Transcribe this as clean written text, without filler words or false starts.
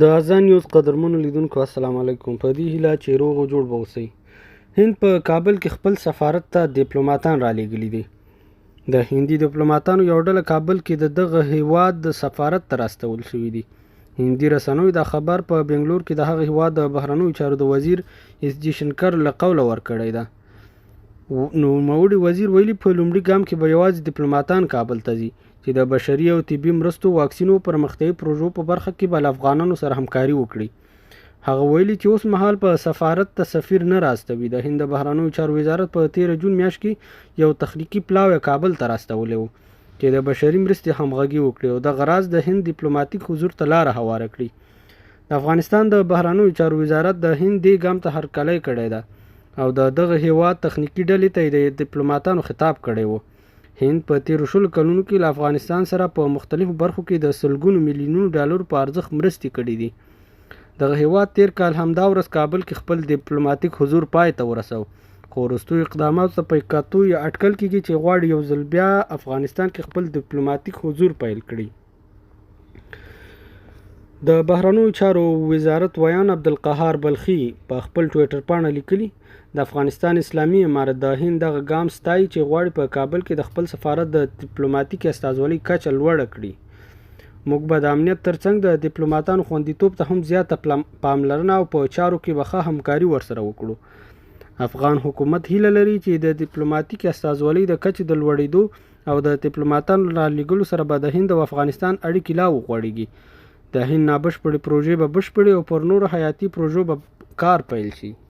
د اذان نیوز قدرمنو لیدونکو السلام علیکم. په دې هیله چې روغ او جوړ به اوسئ. هند په کابل کې خپل سفارت ته ډیپلوماتان رالیږلي دي. د هندي ډیپلوماتانو یو ډله کابل کې د دغه هیواد د سفارت ته راستول شوي دي. هندي رسنیو دا خبر په بنګلور کې د هغه هیواد د بهرنیو چارو د وزیر اس جي شنکر له قوله ورکړی ده. نوموړي وزیر ویلي په لومړي ګام کې به یوازې ډیپلوماتان کابل ته ځي چې د بشري او طبي مرستو، واکسینو، پرمختیایي پروژو په برخه کې به له افغانانو سره همکاري وکړي. هغه ویلي چې اوس مهال په سفارت ته سفیر نه راستوي. د هند د بهرنیو چارو وزارت په 13 جون میاشت کې یو تخنیکي پلاوی کابل ته راستولی و چې د بشري مرستې همغږي وکړي او دغه راز د هند ډیپلوماټیک حضور ته لاره هواره کړي. د افغانستان د بهرنیو چارو وزارت د هند دې ګام ته هرکلی کړی ده او دغه هیواد تخنیکي ډلې ته د ډیپلوماتانو خطاب کړی و. هند په 13 کلونو کې له افغانستان سره په مختلفو برخو کې د سلګونو میلیونونو ډالرو په ارزښت مرستې کړي دي. دغه هیواد تیر کال همدا ورځ کابل کې خپل ډیپلوماټیک حضور پای ته ورسو، خو وروستیو اقداماتو ته په کتو یا اټکل کېږي چې غواړي یو ځل بیا افغانستان کې خپل ډیپلوماټیک حضور پیل کړي. د بهرنیو چارو وزارت ویان عبدالقهار بلخي په خپل ټویټر پاڼه لیکلي، د افغانستان اسلامي امارت د هند دغه ګام ستایي چې غواړي په کابل کې د خپل سفارت د ډیپلوماټیک استازولۍ کچه لوړه کړي. موږ به د امنیت ترڅنګ د ډیپلوماتانو خوندیتوب ته هم زیاته پاملرنه او په چارو کې به ښه همکاري ورسره وکړو. افغان حکومت هیله لري چې د ډیپلوماټیک استازولۍ د کچې د لوړېدو او د ډیپلوماتانو رالیږلو سره به د هند او افغانستان اړیکې لا وغوړېږي. د هند نابشپړې پروژې به بشپړې او پر نورو حیاتي پروژو به کار پیل شي.